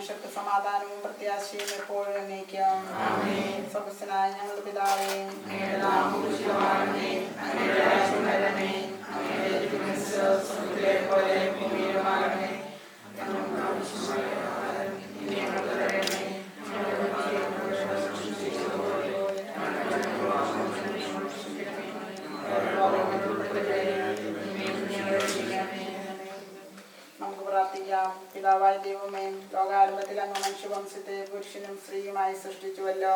മനുഷ്യർക്ക് സമാധാനവും പ്രത്യാശയും എപ്പോഴും എന്നേക്കും. സ്വർഗ്ഗസ്ഥനായ ഞങ്ങളുടെ പിതാവേ, അങ്ങയുടെ നാമം പൂജിതമാകണമേ, അങ്ങയുടെ രാജ്യം വരണമേ, അങ്ങയുടെ തിരുമനസ്സ് സ്വർഗ്ഗത്തിലെ പോലെ ഭൂമിയിലുമാകണമേ. ഞങ്ങൾക്ക് ആവശ്യമായ ആഹാരം ഇന്ന് ഞങ്ങൾക്ക് തരണമേ, ഞങ്ങളുടെ തെറ്റുകളോട് ക്ഷമിച്ചതുപോലെ നമുക്ക് പ്രാർത്ഥിക്കാം. പിതാവായ ദൈവമേ, ലോകാരംഭത്തിൽ അങ്ങ് മനുഷ്യവംശത്തെ പുരുഷനും സ്ത്രീയുമായി സൃഷ്ടിച്ചുവല്ലോ.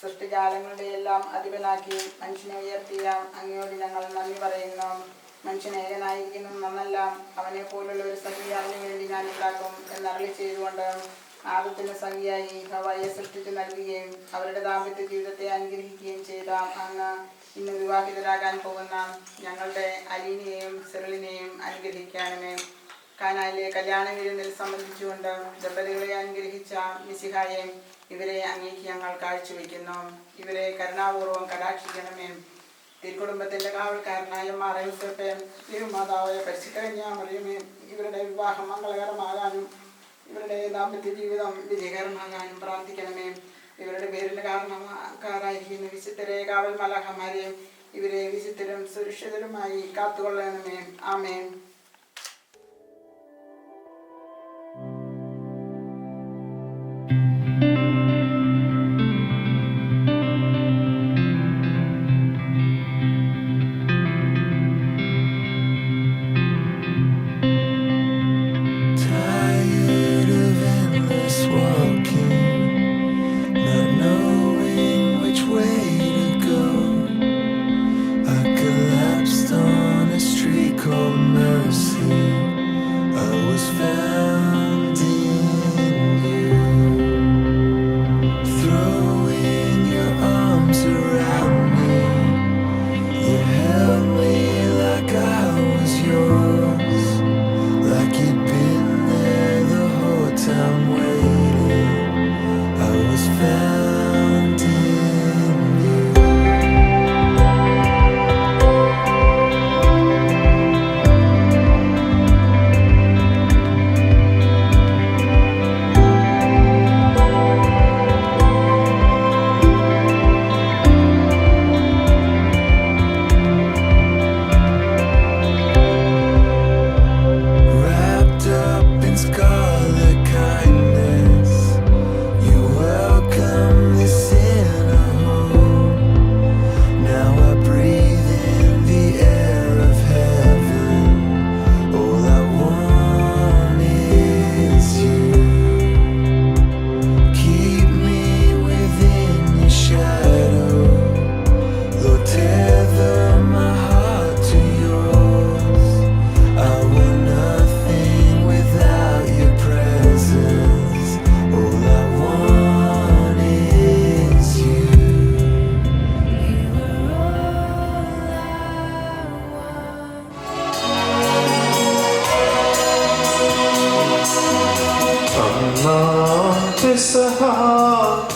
സൃഷ്ടിജാലങ്ങളുടെ എല്ലാം അധിപനാക്കി മനുഷ്യനെ ഉയർത്തിയ അങ്ങയോട് ഞങ്ങൾ നന്ദി പറയുന്നു. മനുഷ്യൻ ഏകനായിരിക്കുന്നു നന്നല്ല, അവനെ പോലുള്ള ഒരു സഖിയെ അതിനു വേണ്ടി ഞാൻ ഉണ്ടാക്കും എന്നറിളി ചെയ്തുകൊണ്ട് ആദത്തിന് സഖിയായി ഹവ്വയെ സൃഷ്ടിച്ചു നൽകുകയും അവരുടെ ദാമ്പത്യ ജീവിതത്തെ അനുഗ്രഹിക്കുകയും ചെയ്ത അങ്ങ് ഇന്ന് വിവാഹിതരാകാൻ പോകുന്ന ഞങ്ങളുടെ അലീനയെയും സിറിലിനെയും അനുഗ്രഹിക്കണമേ. കാനായിലെ കല്യാണ വിരുന്നിൽ സംബന്ധിച്ചുകൊണ്ട് ദമ്പതികളെ അനുഗ്രഹിച്ച മിശിഹായെ ഇവരെ അങ്ങേക്ക് ഞങ്ങൾ കാഴ്ചവെക്കുന്നു. ഇവരെ കരുണാപൂർവ്വം കടാക്ഷിക്കണമേ. തിരുക്കുടുംബത്തിന്റെ കാവൽക്കാരനായ മാറയൂസപ്പെ, തിരുമാതാവായ പരിശുദ്ധ കന്യാമറിയമേ, ഇവരുടെ വിവാഹം മംഗളകരമാകാനും ഇവരുടെ ദാമ്പത്യ ജീവിതം വിജയകരമാകാനും പ്രാർത്ഥിക്കണമേ. ഇവരുടെ പേരിന് കാരണക്കാരായിരിക്കുന്ന വിശുദ്ധരെ കാവൽ മലാഖമാരെ ഇവരെ വിശുദ്ധരും സുരക്ഷിതരുമായി കാത്തുകൊള്ളണമേ. ആമേൻ.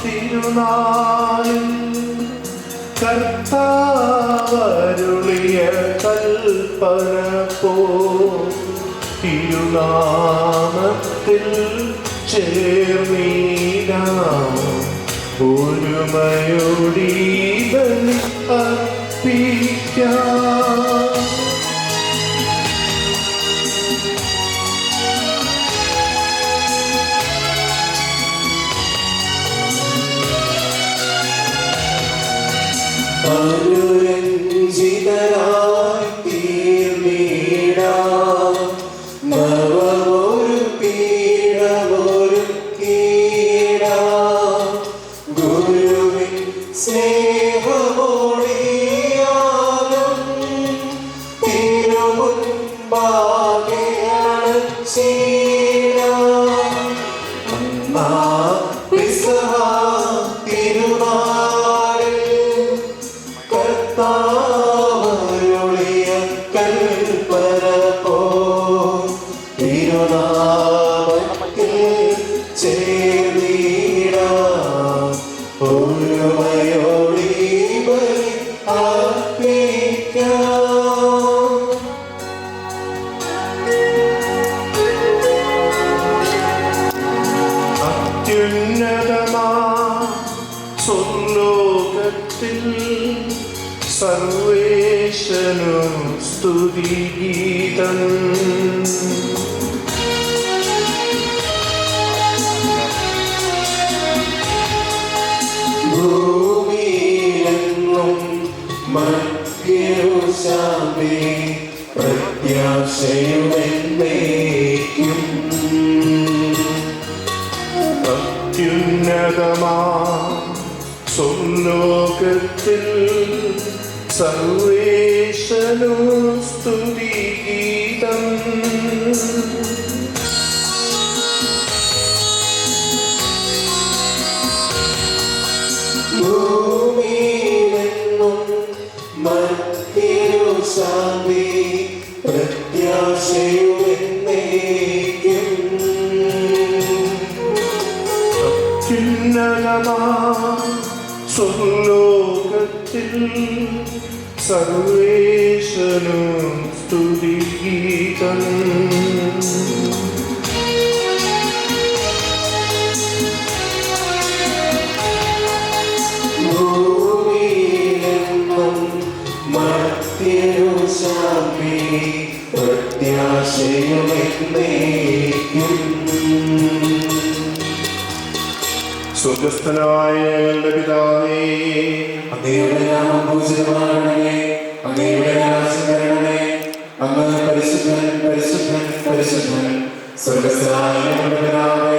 തിരുനാളിൽ കർത്താവരുളിയ കൽപ്പന പോ തിരുനാമത്തിൽ ചേർന്നീടാം ഒരുമയോടി ബലി അർപ്പിക്കാം. അനുരഞ്ജിതരായി തീർന്നിടാം നവമൊരു പീഠമൊരുക്കിടാം ഗുരുവിൻ സ്നേഹമോടിയാലും തിരുമുൻപാകെ അണച്ചിടാം. അമ്മാ പെസഹ തിരുനാളിൽ കർത്താവരുളിയ കൽപ്പന പോ തിരുനാമത്തിൽ ചേർന്നിടാം ഒരുമയോടി ബലി അർപ്പിക്കാം. അത്യുന്നതമാ സ്വർലോകത്തിൽ സർവേശനു സ്തുതിഗീതം. ഭൂമിയിലെങ്ങും മധ്യരു ശാന്തി പ്രത്യാശയുമെന്നേക്കും. അത്യുന്നതമാ സ്വർലോകത്തിൽ സർവേശനു സ്തുതിഗീതം. ഭൂമിയിലെങ്ങും മധ്യരു ശാന്തി പ്രത്യാശയുമെന്നേക്കും. അത്യുന്നതമാ സ്വർലോകത്തിൽ സർവേശനു സ്തുതിഗീതം. ഭൂമിയിലെങ്ങും മധ്യരു ശാന്തി പ്രത്യാശയുമെന്നേക്കും. സ്വർഗ്ഗസ്ഥനായ ഞങ്ങളുടെ പിതാവേ, അങ്ങയുടെ നാമം പൂജിതമാകണമേ. അങ്ങയുടെ രാജ്യം വരണമേ. അങ്ങ് പരിശുദ്ധൻ പരിശുദ്ധൻ പരിശുദ്ധൻ. സ്വർഗ്ഗസ്ഥനായ ഞങ്ങളുടെ പിതാവേ,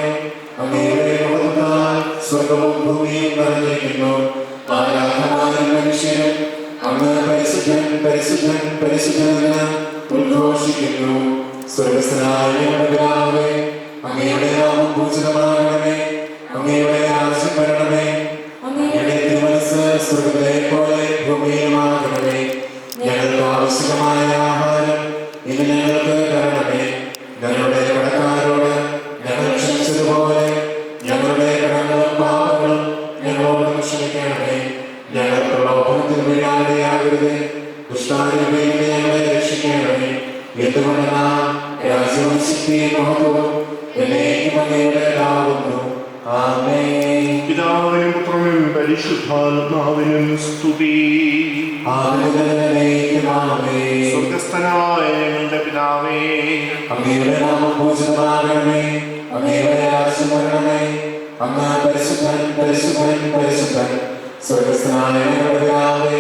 അങ്ങയുടെ മഹത്വത്താൽ സ്വർഗ്ഗവും ഭൂമിയും നിറഞ്ഞിരിക്കുന്നു. മാലാഖമാരും മനുഷ്യരും അങ്ങ് പരിശുദ്ധൻ പരിശുദ്ധൻ പരിശുദ്ധൻ എന്ന് ഉദ്ഘോഷിക്കുന്നു. സ്വർഗ്ഗസ്ഥനായ ഞങ്ങളുടെ പിതാവേ, അങ്ങയുടെ നാമം പൂജിതമാകണമേ. അങ്ങയുടെ രാജ്യം വരണമേ. അങ്ങയുടെ തിരുമനസ്സ് സ്വർഗ്ഗത്തിലെ പോലെ ഭൂമിയിലുമാകണമേ. ഞങ്ങൾക്ക് ആവശ്യമായ ആഹാരം ഇന്ന് ഞങ്ങൾക്ക് തരണമേ. ഞങ്ങളുടെ കടക്കാരോട് ഞങ്ങൾ ക്ഷമിച്ചതുപോലെ ഞങ്ങളുടെ കടങ്ങളും പാപങ്ങളും ഞങ്ങളോട് ക്ഷമിക്കണമേ. ഞങ്ങൾ പ്രലോഭനത്തിൽ വീഴാതെയാകരുത്. ദുഷ്ടാരൂപയിൽ ഞങ്ങളെ രക്ഷിക്കണമേ. എന്തുകൊണ്ടെന്നാൽ രാജ്യവും ശക്തിയും മഹത്വവും എന്നേക്കും അങ്ങയുടേതാകുന്നു. ആമേൻ. പിതാവിനും പുത്രനും പരിശുദ്ധാത്മാവിനും സ്തുതി. സ്വർഗ്ഗസ്ഥനായ ഞങ്ങളുടെ പിതാവേ, അങ്ങയുടെ നാമം പൂജിതമാകണമേ. അങ്ങയുടെ രാജ്യം വരണമേ. അങ്ങ് പരിശുദ്ധൻ പരിശുദ്ധൻ പരിശുദ്ധൻ. സ്വർഗ്ഗസ്ഥനായ ഞങ്ങളുടെ പിതാവേ,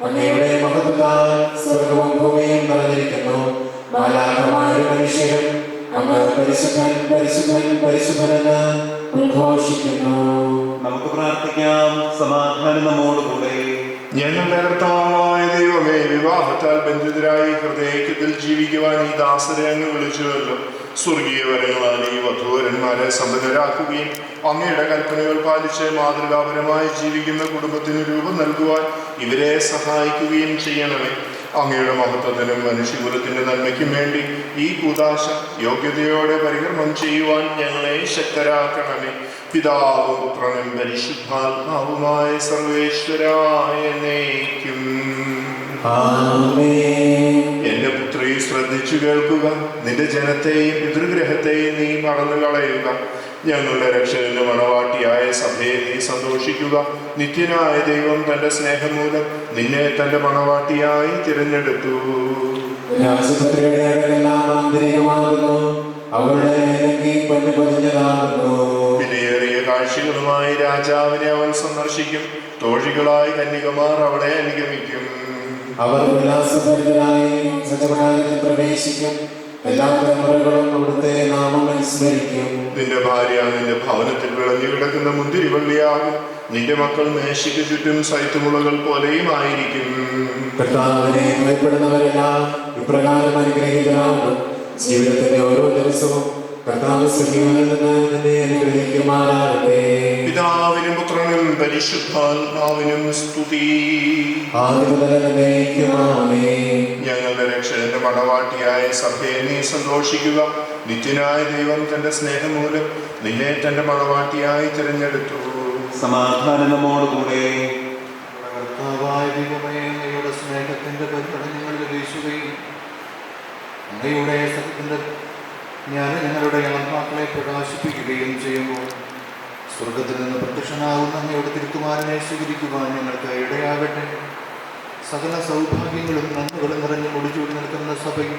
അങ്ങയുടെ മഹത്വത്താൽ സ്വർഗ്ഗവും ഭൂമിയും നിറഞ്ഞിരിക്കുന്നു. മാലാഖമാരും മനുഷ്യരും അങ്ങ് പരിശുദ്ധൻ പരിശുദ്ധൻ പരിശുദ്ധൻ എന്ന് ഉദ്ഘോഷിക്കുന്നു. നമുക്ക് പ്രാർത്ഥിക്കാം. സമാധാനം നമ്മോടുകൂടെ. ഞങ്ങളുടെ കർത്താവായ ദൈവമേ, വിവാഹത്താൽ ബന്ധിതരായി ഹൃദയത്തിൽ ജീവിക്കുവാൻ ഈ ദാസരെ അങ്ങ് വിളിച്ചുവല്ലോ. സ്വർഗീയ വരങ്ങളാൽ ഈ വധൂവരന്മാരെ സമ്പന്നരാക്കുകയും അങ്ങയുടെ കൽപ്പനകൾ പാലിച്ച് മാതൃകാപരമായി ജീവിക്കുന്ന കുടുംബത്തിന് രൂപം നൽകുവാൻ ഇവരെ സഹായിക്കുകയും ചെയ്യണമേ. അങ്ങയുടെ മഹത്വത്തിനും മനുഷ്യകുലത്തിന്റെ നന്മയ്ക്കും വേണ്ടി ഈ കൂദാശ യോഗ്യതയോടെ പരികർമ്മം ചെയ്യുവാൻ ഞങ്ങളെ ശക്തരാക്കണമേ. പിതാവും പുത്രനും പരിശുദ്ധാത്മാവുമായ സർവേശ്വരായ എന്നേക്കും. എന്റെ പുത്രി, ശ്രദ്ധിച്ചു കേൾക്കുക. നിന്റെ ജനത്തെയും പിതൃഗ്രഹത്തെയും നീ മറന്നു കളയുക. ഞങ്ങളുടെ രക്ഷകന്റെ മണവാട്ടിയായ സഭയെ നീ സന്തോഷിക്കുക. നിത്യനായ ദൈവം തന്റെ സ്നേഹം മൂലം നിന്നെ തന്റെ മണവാട്ടിയായി തിരഞ്ഞെടുത്തു. വിലയേറിയ കാഴ്ചകളുമായി രാജാവിനെ അവൻ സന്ദർശിക്കും. തോഴികളായി കന്യകമാർ അവളെ അനുഗമിക്കും. അവർ ഉല്ലാസഭരിതരായി സജീവനായി പ്രവേശിക്കും. എല്ലാ തലമുറകളും അവിടുത്തെ നാമം സ്മരിക്കും. നിന്റെ ഭാര്യ നിന്റെ ഭവനത്തിൽ വിളഞ്ഞു കിടക്കുന്ന മുന്തിരിവള്ളിയാകും. നിന്റെ മക്കൾ മേശയ്ക്ക് ചുറ്റും സൈത്തുമുളകൾ പോലെയും ആയിരിക്കും. കർത്താവിനെ ഭയപ്പെടുന്നവരെല്ലാം ഇപ്രകാരം അനുഗ്രഹീതരാകും. ജീവിതത്തിന്റെ ഓരോ ദിവസവും കർത്താവ് സജീവനിൽ നിന്ന് നിന്നെ അനുഗ്രഹിക്കുമാറാകട്ടെ. പിതാവിനും പുത്രനും പരിശുദ്ധാത്മാവിനും സ്തുതി. ഞങ്ങളുടെ രക്ഷകന്റെ മണവാട്ടിയായ സഭയെ നീ സന്തോഷിക്കുക. നിത്യനായ ദൈവം തന്റെ സ്നേഹം മൂലം നിന്നെ തന്റെ മണവാട്ടിയായി തിരഞ്ഞെടുത്തു. സമാധാനം നമ്മോടുകൂടെ. കർത്താവായ ദൈവമേ, അങ്ങയുടെ സ്നേഹത്തിന്റെ പരിഗണനങ്ങളിൽ വീശുകയും അങ്ങയുടെ സത്യത്തിന്റെ ഞാൻ ഞങ്ങളുടെ ആത്മാക്കളെ പ്രകാശിപ്പിക്കുകയും ചെയ്യുമ്പോൾ സ്വർഗത്തിൽ നിന്ന് പ്രത്യക്ഷനാകുന്ന അങ്ങയുടെ തിരുക്കുമാരനെ സ്വീകരിക്കുവാൻ ഞങ്ങൾക്ക് ഇടയാകട്ടെ. സകല സൗഭാഗ്യങ്ങളും നന്മകളും നിറഞ്ഞു മുടിച്ചൂടി നിൽക്കുന്ന സഭയിൽ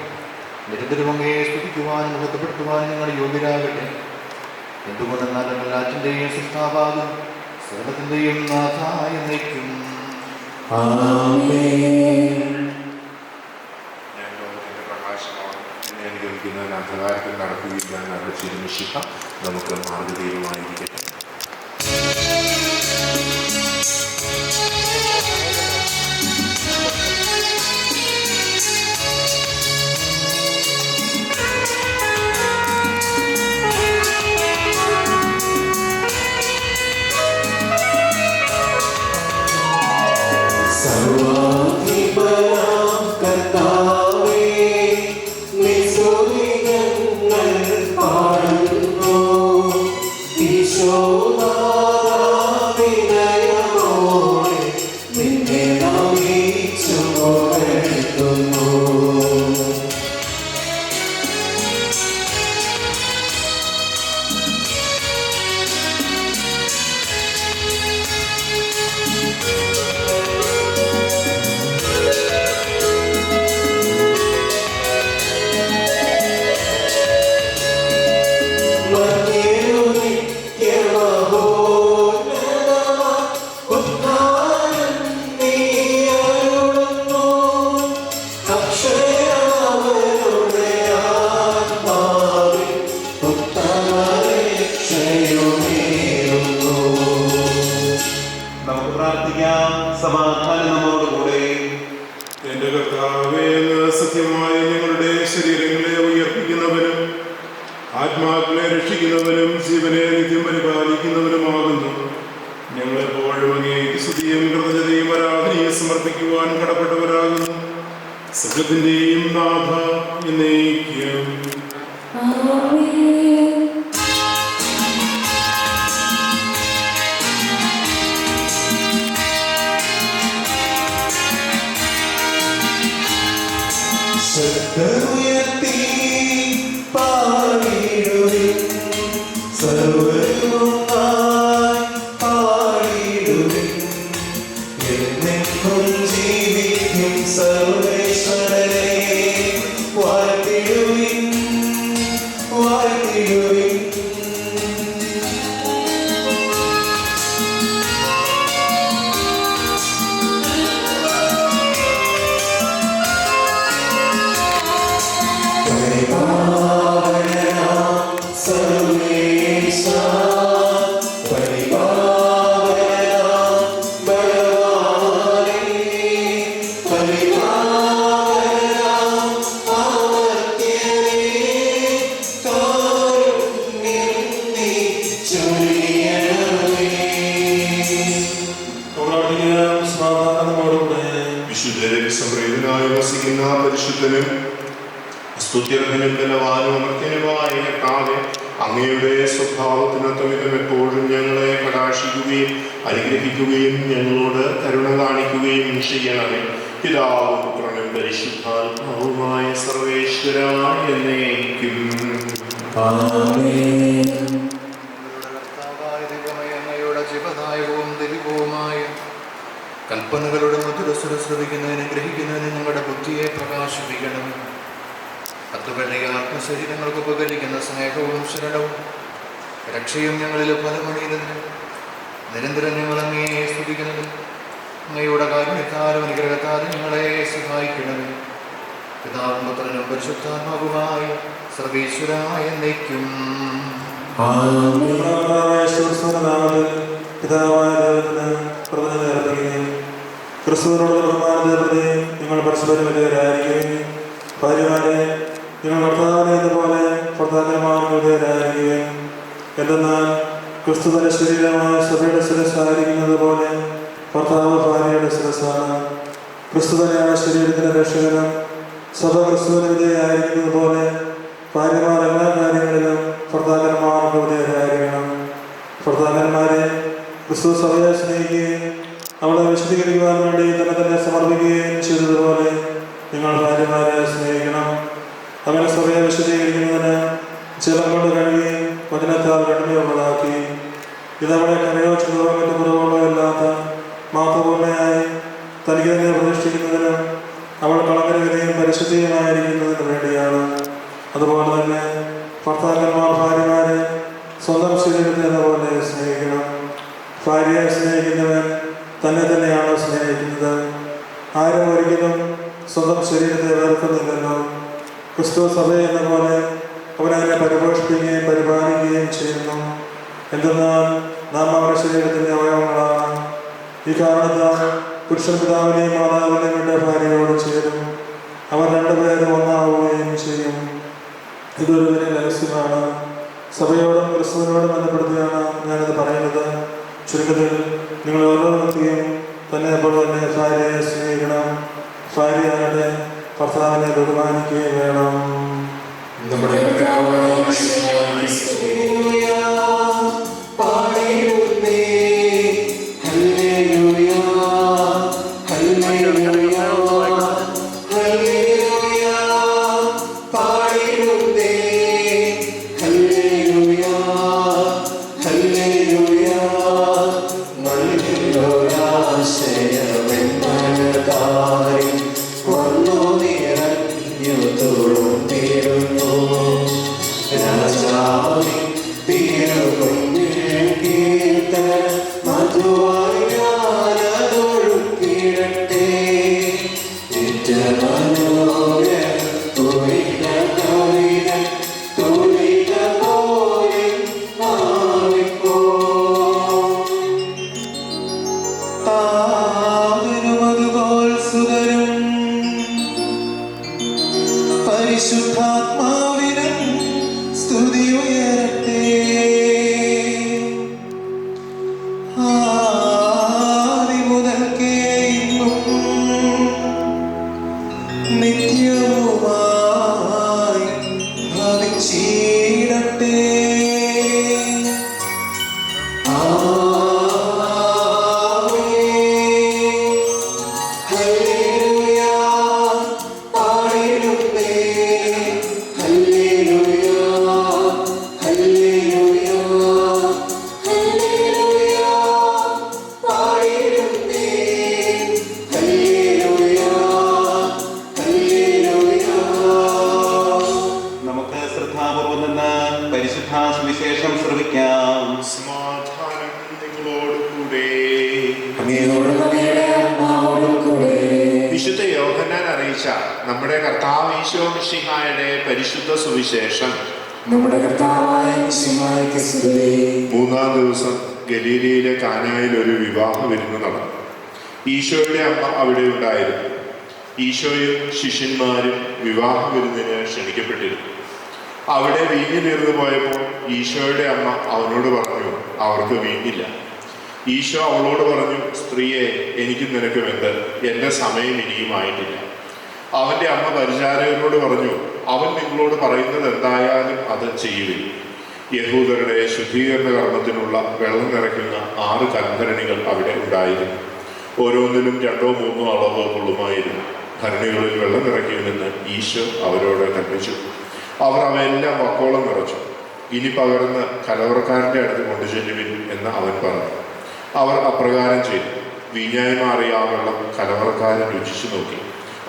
നിരന്തരം അങ്ങയെ സ്തുതിക്കുവാനും മഹത്വപ്പെടുത്തുവാനും ഞങ്ങൾ യോഗ്യരാകട്ടെ. എന്തുകൊണ്ടെന്നാൽ എല്ലാറ്റിൻ്റെയും സൃഷ്ടാവാകും സകലത്തിൻ്റെയും നാഥായ നയിക്കും. ഞാൻ ലോകത്തിന്റെ പ്രകാശമാണ്, എന്നെ അനുഗമിക്കുന്നവൻ അന്ധകാരത്തിൽ നടക്കുകയില്ല എന്നുള്ള ചിരുമിശിക്ക നമുക്ക് മാർഗദൈവമായിരിക്കട്ടെ. സർവാധിപനാം കർത്താവേ, നിൻ സ്തുതി ഞങ്ങൾ പാടുന്നു. ഈശോനാഥാ, വിനയമോടെ നിന്നെ നമിച്ചു പുകഴ്ത്തുന്നു. നമുക്ക് പ്രാർത്ഥിക്കാം. സമാധാനം നമ്മോടുകൂടെ. എന്റെ കർത്താവേ, അങ്ങ് സത്യമായി ഞങ്ങളുടെ ശരീരങ്ങളെ ഉയർപ്പിക്കുന്നവനും ആത്മാക്കളെ രക്ഷിക്കുന്നവനും ജീവനെ നിത്യം പരിപാലിക്കുന്നവനുമാകുന്നു. ഞങ്ങളെപ്പോഴും അങ്ങേക്ക് സ്തുതിയും കൃതജ്ഞതയും ആരാധനയും സമർപ്പിക്കുവാൻ കടപ്പെട്ടവരാകുന്നു. സകലത്തിന്റെയും നാഥ എന്നേക്കും. ശബ്ദമുയർത്തി പാടിടുവിൻ, സർവ്വരുമൊന്നായി പാടിടുവിൻ. എന്നെന്നും ജീവിക്കും സർവേശ്വരനെ വാഴ്ത്തിടുവിൻ, വാഴ്ത്തിടുവിൻ. വിശുദ്ധരിൽ സംപ്രീതനായി വസിക്കുന്ന പരിശുദ്ധനും സ്തുത്യർഹനും ബലവാനും അമർത്യനുമായ കർത്താവേ, അങ്ങയുടെ സ്വഭാവത്തിനൊത്ത വിധം എപ്പോഴും ഞങ്ങളെ കടാക്ഷിക്കുകയും അനുഗ്രഹിക്കുകയും ഞങ്ങളോട് കരുണ കാണിക്കുകയും ചെയ്യണമേ. പിതാവും പുത്രനും പരിശുദ്ധാത്മാവുമായ സർവേശ്വരായ എന്നേക്കും. കർത്താവായ ദൈവമേ, അങ്ങയുടെ ജീവദായകവും ദൈവികവുമായ കൽപ്പനകളുടെ മധുരസ്വര ശ്രവിക്കുന്നതിന് ഗ്രഹിക്കുന്നതിന് ഞങ്ങളുടെ ബുദ്ധിയെ പ്രകാശിപ്പിക്കണം. അതുവഴി ആത്മശരീരങ്ങൾക്ക് ഉപകരിക്കുന്ന സ്നേഹവും ശരണവും രക്ഷയും ഞങ്ങളിൽ ഫലമണിയുന്നതിന് നിരന്തരം ഞങ്ങൾ അങ്ങയെ സ്തുതിക്കുന്നതിന് അങ്ങയുടെ കാരുണ്യത്താലും അനുഗ്രഹത്താലും ഞങ്ങളെ സഹായിക്കണമേ. പിതാവും പുത്രനും പരിശുദ്ധാത്മാവുമായി സർവീശ്വരായ എന്നേക്കും. ക്രിസ്തുവിനോട് ബഹുമാനത്തെ നിങ്ങൾ പരസ്പരം വിധേയരായിരിക്കുകയും ഭാര്യമാരെ നിങ്ങൾ ഭർത്താവിനെ എന്നപോലെ ഭർത്താക്കന്മാർക്ക് വിധേയരായിരിക്കുകയും, എന്തെന്നാൽ ക്രിസ്തു തന്റെ ശരീരമായ സഭയുടെ ശിരസ്സായിരിക്കുന്നത് പോലെ ഭർത്താവ് ഭാര്യയുടെ ശിരസ്സാണ്. ക്രിസ്തു തന്നെയാണ് ശരീരത്തിന്റെ രക്ഷകനും. സഭ ക്രിസ്തുവിന് വിധേയരായിരിക്കുന്നത് പോലെ ഭാര്യമാർ എല്ലാ കാര്യങ്ങളിലും ഭർത്താക്കന്മാർക്ക് വിധേയരായിരിക്കണം. ഭർത്താക്കന്മാരെ ക്രിസ്തു സഭയെ സ്നേഹിക്കുകയും അവളെ വിശദീകരിക്കുവാൻ വേണ്ടി തന്നെ സമർപ്പിക്കുകയും ചെയ്തതുപോലെ നിങ്ങൾ ഭാര്യമാരെ സ്നേഹിക്കണം. അങ്ങനെ സഭയെ വിശദീകരിക്കുന്നതിന് ജലം കൊണ്ട് കഴുകി വചനത്താൽ കടുമയുള്ളതാക്കി ഇത് അവളെ കരയോ ചെറുതോ മറ്റു കുറവുകളോ ഇല്ലാത്ത മാതൃപൂർണ്ണയായി തനിക്ക് തന്നെ പ്രതിഷ്ഠിക്കുന്നതിനും അവൾ കളങ്കരഹിതയും പരിശുദ്ധിയുമായിരിക്കുന്നതിന് വേണ്ടിയാണ്. അതുപോലെ തന്നെ ഭർത്താക്കന്മാർ ഭാര്യമാരെ സ്വന്തം ശരീരത്തെ എന്ന പോലെ സ്നേഹിക്കണം. ഭാര്യയെ സ്നേഹിക്കുന്നവൻ തന്നെ തന്നെയാണ് സ്നേഹിക്കുന്നത്. ആരും ഒരിക്കലും സ്വന്തം ശരീരത്തെ വേർക്കുന്നില്ലല്ലോ. ക്രിസ്തു സഭയെ എന്ന പോലെ അവനതിനെ പരിപോഷിപ്പിക്കുകയും പരിപാലിക്കുകയും ചെയ്യുന്നു. എന്തെന്നാൽ നാം അവരുടെ ശരീരത്തിൻ്റെ അവയവങ്ങളാണ്. ഈ കാരണത്താൽ പുരുഷൻ പിതാവിനെയും മാതാവിനെയും വിട്ട് ഭാര്യയോട് ചേരും. അവർ രണ്ടുപേരും ഒന്നാവുകയും ചെയ്യും. ഇതൊരു വലിയ രഹസ്യമാണ്. സഭയോടും ക്രിസ്തുവിനോടും ബന്ധപ്പെടുത്തിയാണ് ഞാനിത് പറയുന്നത്. ചുരുക്കത്തിൽ നിങ്ങൾ ഓരോ വ്യക്തിയും തന്നെ പോലെ തന്നെ ഭാര്യയെ സ്നേഹിക്കണം. ഭാര്യയാകട്ടെ ഭർത്താവിനെ ബഹുമാനിക്കുകയും വേണം. നമ്മുടെ പാടിടുന്നേ ഹല്ലേലൂയ ഹല്ലേലൂയ ഹല്ലേലൂയ പാടിടുന്നേ ഹല്ലേലൂയ ഹല്ലേലൂയ നൽകിയൊരാശയമെന്നതായി വന്നു നിറഞ്ഞു തുളുമ്പിടുന്നു രാജാവിൻ തിരുമുന്നിൽ കീർത്തന മധുവായി ഞാനതൊഴുക്കിടട്ടെ. നിത്യമനോഹരം തുളിക കവിത തുളിക പോലെ മാറിപ്പോ താവരുമതുപോൽ സുതരും പരിശുദ്ധാത്മാവിനും സ്തുതിയുയരട്ടെ. ആദി മുതൽക്കേ ഇന്നും നിത്യവുമായി ഭവിച്ചിടട്ടെ. ഹല്ലേലൂയ പാടിടുന്നേ ഹല്ലേലൂയ ഹല്ലേലൂയ ഹല്ലേലൂയ പാടിടുന്നേ ഹല്ലേലൂയ ഹല്ലേലൂയ. നമുക്ക് ശ്രദ്ധാപൂർവം നിന്ന് പരിശുദ്ധ സുവിശേഷം ശ്രവിക്കാം. സമാധാനം നിങ്ങളോടുകൂടെ. വിശുദ്ധ യോഹന്നാൻ അറിയിച്ച നമ്മുടെ കർത്താവ് ഈശോ മിശിഹായുടെ പരിശുദ്ധ സുവിശേഷം. നമ്മുടെ കർത്താവായ മിശിഹായ്ക്ക് സ്തുതി. 3-ാം ദിവസം ഗലീലയിലെ കാനായിൽ ഒരു വിവാഹ വിരുന്ന് നടന്നു. ഈശോയുടെ അമ്മ അവിടെ ഉണ്ടായിരുന്നു. ഈശോയും ശിഷ്യന്മാരും വിവാഹ വിരുന്നിന് ക്ഷണിക്കപ്പെട്ടിരുന്നു. അവിടെ വീഞ്ഞു തീർന്നു പോയപ്പോൾ ഈശോയുടെ അമ്മ അവനോട് പറഞ്ഞു, അവർക്ക് വീഞ്ഞില്ല. ഈശോ അവളോട് പറഞ്ഞു, സ്ത്രീയെ, എനിക്കും നിനക്കും എന്ത്? എൻ്റെ സമയം ഇനിയും ആയിട്ടില്ല. അവൻ്റെ അമ്മ പരിചാരകരോട് പറഞ്ഞു, അവൻ നിങ്ങളോട് പറയുന്നത് എന്തായാലും അത് ചെയ്യുവിൻ. യഹൂദരുടെ ശുദ്ധീകരണ കർമ്മത്തിനുള്ള വെള്ളം നിറയ്ക്കുന്ന 6 കൽഭരണികൾ അവിടെ ഉണ്ടായിരുന്നു. ഓരോന്നിലും 2-3 അളവ് കൊള്ളുമായിരുന്നു. ഭരണികളിൽ വെള്ളം നിറയ്ക്കുമെന്ന് ഈശോ അവരോട് കൽപ്പിച്ചു. അവർ അവയെല്ലാം വക്കോളം നിറച്ചു. ഇനി പകർന്ന് കലവറക്കാരൻ്റെ അടുത്ത് കൊണ്ടുചെല്ലുവിൻ എന്ന് അവൻ പറഞ്ഞു. അവർ അപ്രകാരം ചെയ്തു. വീഞ്ഞായി മാറിയ ആ വെള്ളം കലവറക്കാരൻ രുചിച്ചു നോക്കി.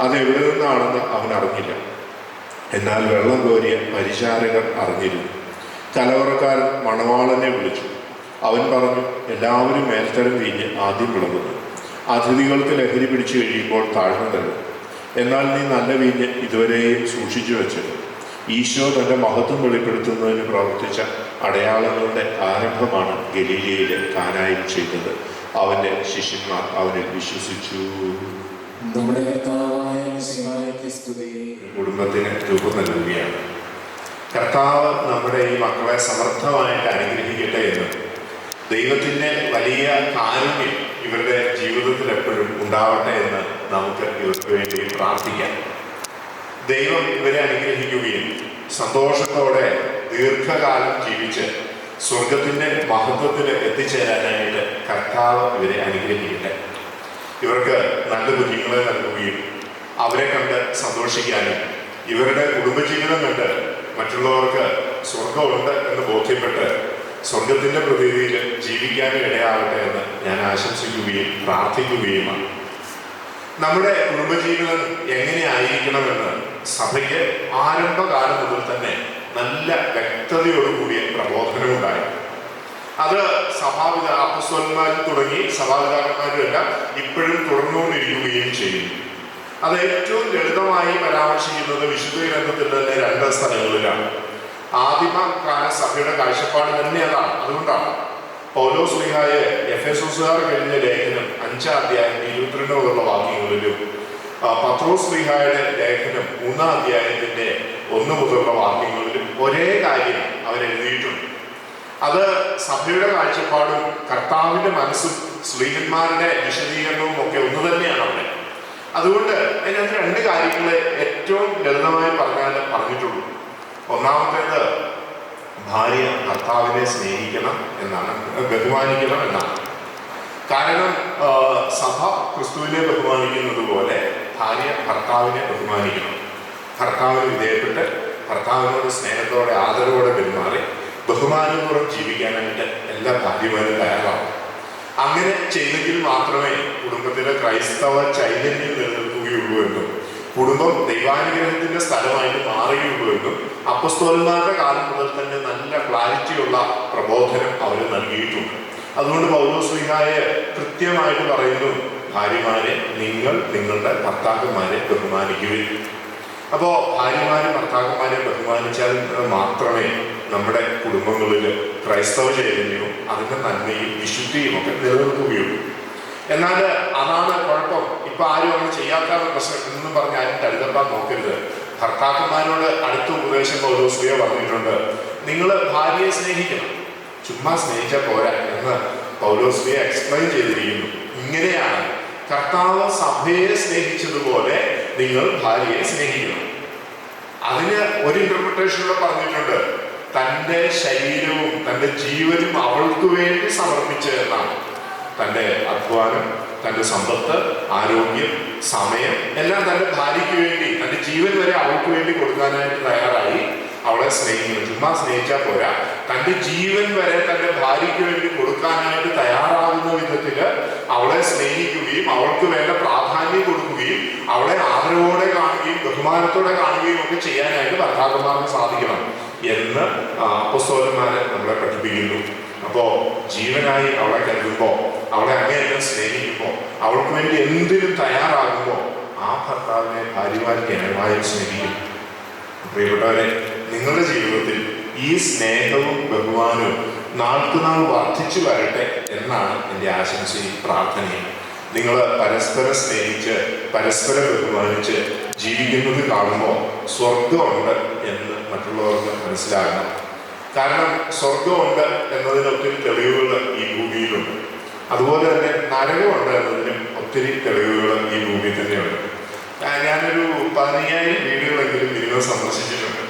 അത് എവിടെ നിന്നാണെന്ന് അവൻ അറിഞ്ഞില്ല. എന്നാൽ വെള്ളം കോരിയ പരിചാരകർ അറിഞ്ഞിരുന്നു. കലവറക്കാരൻ മണവാളനെ വിളിച്ചു. അവൻ പറഞ്ഞു, എല്ലാവരും മേൽത്തരം വീഞ്ഞ് ആദ്യം വിളമ്പുന്നു. അതിഥികൾക്ക് ലഹരി പിടിച്ചു കഴിയുമ്പോൾ താഴ്ന്നു തരും. എന്നാൽ നീ നല്ല വീഞ്ഞ് ഇതുവരെയും സൂക്ഷിച്ചു വെച്ചത്. ഈശോ തൻ്റെ മഹത്വം വെളിപ്പെടുത്തുന്നതിന് പ്രവർത്തിച്ച അടയാളങ്ങളുടെ ആരംഭമാണ് ഗലീലയിലെ കാനായിൽ ചെയ്തത്. അവൻ്റെ ശിഷ്യന്മാർ അവനിൽ വിശ്വസിച്ചു. നമ്മുടെ കർത്താവായ മിശിഹായ്ക്ക് സ്തുതി. കുടുംബത്തിന് രൂപം നൽകുകയാണ്. കർത്താവ് നമ്മുടെ ഈ മക്കളെ സമർത്ഥമായിട്ട് അനുഗ്രഹിക്കട്ടെ എന്ന് ദൈവത്തിൻ്റെ വലിയ കാരുണ്യം ഇവരുടെ ജീവിതത്തിൽ എപ്പോഴും ഉണ്ടാവട്ടെ എന്ന് നമുക്ക് ഇവർക്ക് വേണ്ടി പ്രാർത്ഥിക്കാം. ദൈവം ഇവരെ അനുഗ്രഹിക്കുകയും സന്തോഷത്തോടെ ദീർഘകാലം ജീവിച്ച് സ്വർഗത്തിൻ്റെ മഹത്വത്തിൽ എത്തിച്ചേരാനായിട്ട് കർത്താവ് ഇവരെ അനുഗ്രഹിക്കട്ടെ. ഇവർക്ക് നല്ല കുഞ്ഞുങ്ങളെ നൽകുകയും അവരെ കണ്ട് സന്തോഷിക്കാനും ഇവരുടെ കുടുംബജീവിതം കണ്ട് മറ്റുള്ളവർക്ക് സ്വർഗമുണ്ട് എന്ന് ബോധ്യപ്പെട്ട് സ്വർഗത്തിൻ്റെ പ്രതീതിയിൽ ജീവിക്കാനും ഇടയാകട്ടെ എന്ന് ഞാൻ ആശംസിക്കുകയും പ്രാർത്ഥിക്കുകയുമാണ്. നമ്മുടെ കുടുംബജീവിതം എങ്ങനെയായിരിക്കണമെന്ന് സഭയ്ക്ക് ആരംഭകാലം മുതൽ തന്നെ നല്ല വ്യക്തതയോടുകൂടിയ പ്രബോധനമുണ്ടായി. അത് അപ്പസ്തോലന്മാരിൽ തുടങ്ങി സഭാപിതാക്കന്മാരും എല്ലാം ഇപ്പോഴും തുടർന്നുകൊണ്ടിരിക്കുകയും ചെയ്യുന്നു. അത് ഏറ്റവും ലളിതമായി പരാമർശിക്കുന്നത് വിശുദ്ധ ഗ്രന്ഥത്തിൽ തന്നെ 2 സ്ഥലങ്ങളിലാണ്. ആദിമകാല സഭയുടെ കാഴ്ചപ്പാട് തന്നെ അതാണ്. അതുകൊണ്ടാണ് പൗലോസ് ശ്ലീഹായെ എഫെസോസുകാർക്ക് എഴുതിയ ലേഖനം 5-ാം അധ്യായം 22 മുതലുള്ള വാക്യങ്ങളിലും പത്രോസ് ശ്ലീഹായുടെ ലേഖനം 3-ാം അധ്യായത്തിന്റെ 1 മുതലുള്ള വാക്യങ്ങളിലും ഒരേ കാര്യം അവരെഴുതിയിട്ടുണ്ട്. അത് സഭയുടെ കാഴ്ചപ്പാടും കർത്താവിന്റെ മനസ്സും ശ്ലീഹന്മാരുടെ വിശദീകരണവും ഒക്കെ ഒന്ന് തന്നെയാണ് അവിടെ. അതുകൊണ്ട് അതിനകത്ത് 2 കാര്യങ്ങൾ ഏറ്റവും ലളിതമായി പറഞ്ഞിട്ടുള്ളൂ. ഒന്നാമത്തേത് ഭാര്യ ഭർത്താവിനെ സ്നേഹിക്കണം എന്നാണ്, ബഹുമാനിക്കണം എന്നാണ്. കാരണം സഭ ക്രിസ്തുവിനെ ബഹുമാനിക്കുന്നത് പോലെ ഭാര്യ ഭർത്താവിനെ ബഹുമാനിക്കണം. ഭർത്താവിന് വിധേയപ്പെട്ട് ഭർത്താവിനോട് സ്നേഹത്തോടെ ആദരവോടെ പെരുമാറി ബഹുമാനപൂർവ്വം ജീവിക്കാനായിട്ട് എല്ലാ ഭാര്യമാരും തയ്യാറാവും. അങ്ങനെ ചെയ്തെങ്കിൽ മാത്രമേ കുടുംബത്തിലെ ക്രൈസ്തവ ചൈതന്യം നിലനിൽക്കുകയുള്ളൂ എന്നും കുടുംബം ദൈവാനുഗ്രഹത്തിന്റെ സ്ഥലമായിട്ട് മാറുകയുള്ളൂ എന്നും അപ്പസ്തോലന്മാരുടെ കാലം മുതൽ തന്നെ നല്ല ക്ലാരിറ്റിയുള്ള പ്രബോധനം അവർ നൽകിയിട്ടുണ്ട്. അതുകൊണ്ട് പൗലോസ് ശ്ലീഹായെ കൃത്യമായിട്ട് പറയുന്നു, ഭാര്യമാരെ നിങ്ങൾ നിങ്ങളുടെ ഭർത്താക്കന്മാരെ ബഹുമാനിക്കുകയും. അപ്പോൾ ഭാര്യമാരും ഭർത്താക്കന്മാരെ ബഹുമാനിച്ചാൽ മാത്രമേ നമ്മുടെ കുടുംബങ്ങളിൽ ക്രൈസ്തവ ചൈതന്യവും അതിൻ്റെ നന്മയും വിശുദ്ധിയും ഒക്കെ നിലനിൽക്കുകയുള്ളൂ. എന്നാൽ അതാണ് കുഴപ്പം. ഇപ്പൊ ആരും അങ്ങനെ ചെയ്യാത്ത പ്രശ്നം എന്നും പറഞ്ഞ് ആരും തടുതപ്പാൻ നോക്കരുത്. ഭർത്താക്കന്മാരോട് അടുത്ത ഉപദേശം പൗലോസ് പറഞ്ഞിട്ടുണ്ട്, നിങ്ങൾ ഭാര്യയെ സ്നേഹിക്കണം, ചുമ്മാ സ്നേഹിച്ചാൽ പോരാ എന്ന് പൗലോസ് എക്സ്പ്ലെയിൻ ചെയ്തിരിക്കുന്നു. ഇങ്ങനെയാണ് കർത്താവ് സഭയെ സ്നേഹിച്ചതുപോലെ നിങ്ങൾ ഭാര്യയെ സ്നേഹിക്കണം. അതിന് ഒരു ഇന്റർപ്രിട്ടേഷനിലൂടെ പറഞ്ഞിട്ടുണ്ട്, തൻ്റെ ശരീരവും തൻ്റെ ജീവനും അവൾക്ക് വേണ്ടി സമർപ്പിച്ച് എന്നാണ്. തൻ്റെ അധ്വാനം, തൻ്റെ സമ്പത്ത്, ആരോഗ്യം, സമയം എല്ലാം തൻ്റെ ഭാര്യയ്ക്ക് വേണ്ടി, തൻ്റെ ജീവൻ വരെ അവൾക്ക് വേണ്ടി കൊടുക്കാനായിട്ട് തയ്യാറായി അവളെ സ്നേഹിക്കുന്നു. ചുമ്മാ സ്നേഹിച്ചാൽ പോരാ, തൻ്റെ ജീവൻ വരെ തൻ്റെ ഭാര്യയ്ക്ക് വേണ്ടി കൊടുക്കാനായിട്ട് തയ്യാറാകുന്ന വിധത്തിൽ അവളെ സ്നേഹിക്കുകയും അവൾക്ക് വേണ്ട പ്രാധാന്യം കൊടുക്കുകയും അവളെ ആദരവോടെ കാണുകയും ബഹുമാനത്തോടെ കാണുകയും ഒക്കെ ചെയ്യാനായിട്ട് ഭർത്താക്കന്മാർക്ക് സാധിക്കണം എന്ന് അപ്പസ്തോലന്മാരെ നമ്മളെ പഠിപ്പിക്കുന്നു. അപ്പോൾ ജീവനായി അവളെ കരുതുമ്പോൾ, അവളെ അങ്ങേയറ്റം സ്നേഹിക്കുമ്പോൾ, അവൾക്ക് വേണ്ടി എന്തിനും തയ്യാറാകുമ്പോൾ ആ ഭർത്താവിനെ ഭാര്യമാർ ന്യായമായും സ്നേഹിക്കും. പ്രിയപ്പെട്ടവരെ, നിങ്ങളുടെ ജീവിതത്തിൽ ഈ സ്നേഹവും ബഹുമാനവും നാൾക്കുനാൾ വർദ്ധിച്ചു വരട്ടെ എന്നാണ് എൻ്റെ ആശംസയും പ്രാർത്ഥനയും. നിങ്ങൾ പരസ്പരം സ്നേഹിച്ച് പരസ്പരം ബഹുമാനിച്ച് ജീവിക്കുന്നത് കാണുമ്പോൾ സ്വർഗമുണ്ട് എന്ന് മറ്റുള്ളവർക്ക് മനസ്സിലാകണം. കാരണം സ്വർഗമുണ്ട് എന്നതിന് ഒത്തിരി തെളിവുകൾ ഈ ഭൂമിയിലുണ്ട്. അതുപോലെ തന്നെ നരകമുണ്ട് എന്നതിനും ഒത്തിരി തെളിവുകൾ ഈ ഭൂമിയിൽ തന്നെയുണ്ട്. ഞാനൊരു 15,000 വീടുകളെങ്കിലും മിനിമം സന്ദർശിച്ചിട്ടുണ്ട്.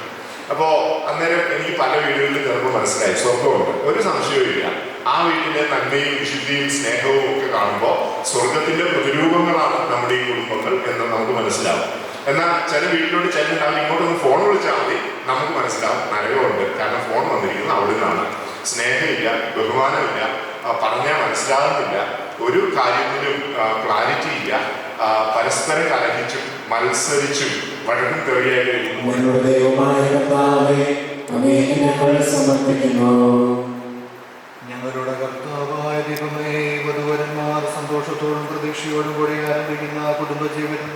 അപ്പോൾ അന്നേരം എനിക്ക് പല വീടുകളിലും ചിലപ്പോൾ മനസ്സിലായി സ്വർഗമുണ്ട്, ഒരു സംശയവുമില്ല. ആ വീട്ടിലെ നന്മയും വിശുദ്ധിയും സ്നേഹവും ഒക്കെ കാണുമ്പോൾ സ്വർഗത്തിന്റെ പ്രതിരൂപങ്ങളാണ് നമ്മുടെ ഈ കുടുംബങ്ങൾ എന്ന് നമുക്ക് മനസ്സിലാവും. എന്നാൽ ചില വീട്ടിലോട്ട് ചെല്ലുന്ന ഇങ്ങോട്ടൊന്ന് ഫോൺ വിളിച്ചാൽ മതി, നമുക്ക് മനസ്സിലാവും നരകമുണ്ട്. കാരണം ഫോൺ വന്നിരിക്കുന്നത് അവിടെ നിന്നാണ്. സ്നേഹമില്ല, ബഹുമാനമില്ല, പറഞ്ഞാൽ മനസ്സിലാകുന്നില്ല, ഒരു കാര്യത്തിലും ക്ലാരിറ്റി ഇല്ല, പരസ്പരം കലഹിച്ചും മത്സരിച്ചും വഴക്കും തെറിയായി ഞങ്ങളുടെ കർത്താവായ ദൈവമേ, വധുവരന്മാർ സന്തോഷത്തോടും പ്രതീക്ഷയോടും കൂടി ആരംഭിക്കുന്ന കുടുംബജീവിതം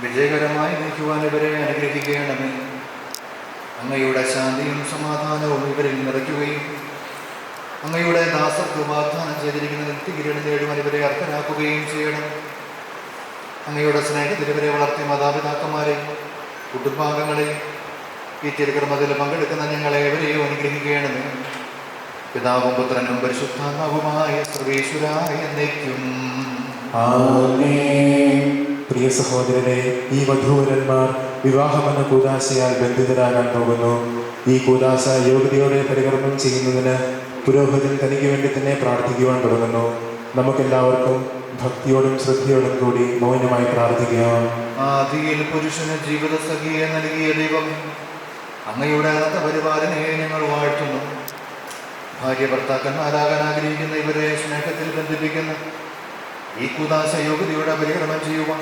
വിജയകരമായി നയിക്കുവാൻ ഇവരെ അനുഗ്രഹിക്കണമേ. അങ്ങയുടെ ശാന്തിയും സമാധാനവും ഇവരിൽ നിറയ്ക്കുകയും അങ്ങയുടെ ദാസർക്ക് വാഗ്ദാനം ചെയ്തിരിക്കുന്ന നിത്യകിരീടം നേടുവാൻ ഇവരെ അർഹരാക്കുകയും ചെയ്യണം. അങ്ങയുടെ സ്നേഹത്തിൽ ഇവരെ വളർത്തിയ മാതാപിതാക്കന്മാരെയും കുടുംബാംഗങ്ങളെയും ഈ തിരുക്കർമ്മത്തിൽ പങ്കെടുക്കുന്ന ഞങ്ങളെ ഇവരെയും അനുഗ്രഹിക്കണമേ. പിതാവും പുത്രനും പരിശുദ്ധാത്മാവുമായ സർവേശ്വരായ എന്നേക്കും ആമേൻ. പ്രിയ സഹോദരരെ, ഈ വധൂവരന്മാർ വിവാഹമെന്ന കൂദാശയാൽ ബന്ധിതരാകാൻ പോകുന്നു. ഈ കൂദാശ യോഗ്യതയോടെ പരികർമ്മം ചെയ്യുന്നതിന് പുരോഹിതൻ തനിക്ക് വേണ്ടി തന്നെ പ്രാർത്ഥിക്കുവാൻ തുടങ്ങുന്നു. നമുക്കെല്ലാവർക്കും ഭക്തിയോടും ശ്രദ്ധയോടും കൂടി മൗനമായി പ്രാർത്ഥിക്കാം. ആദിയിൽ പുരുഷന് ജീവിത സഖിയെ നൽകിയ ദൈവം, അങ്ങയുടെ അനന്ത പരിപാലനയെ ഞങ്ങൾ വാഴ്ത്തുന്നു. ഭാര്യ ഭർത്താക്കന്മാരാകാൻ ആഗ്രഹിക്കുന്ന ഇവരെ സ്നേഹത്തിൽ ബന്ധിപ്പിക്കുന്ന ഈ കൂദാശ യോഗ്യതയുടെ പരികർമ്മം ചെയ്യുവാൻ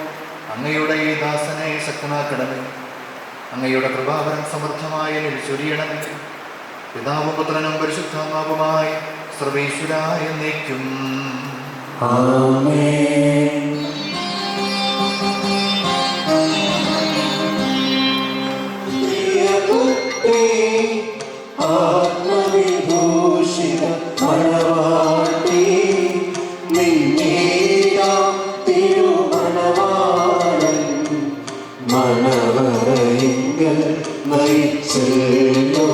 അങ്ങയുടെ ഈ ദാസനെ ശക്തനാക്കണമേ. അങ്ങയുടെ കൃപാവരം സമർത്ഥമായി എന്നിൽ ചൊരിയണമേ. പിതാവും പുത്രനും പരിശുദ്ധാത്മാവുമായി സർവേശ്വരായ എന്നേക്കും. ആമേൻ. ആത്മവിഭൂഷിത മണവാട്ടി നിന്നീതാ തിരുമണവാളൻ മണവറയിങ്കൽ നയിച്ചല്ലോ.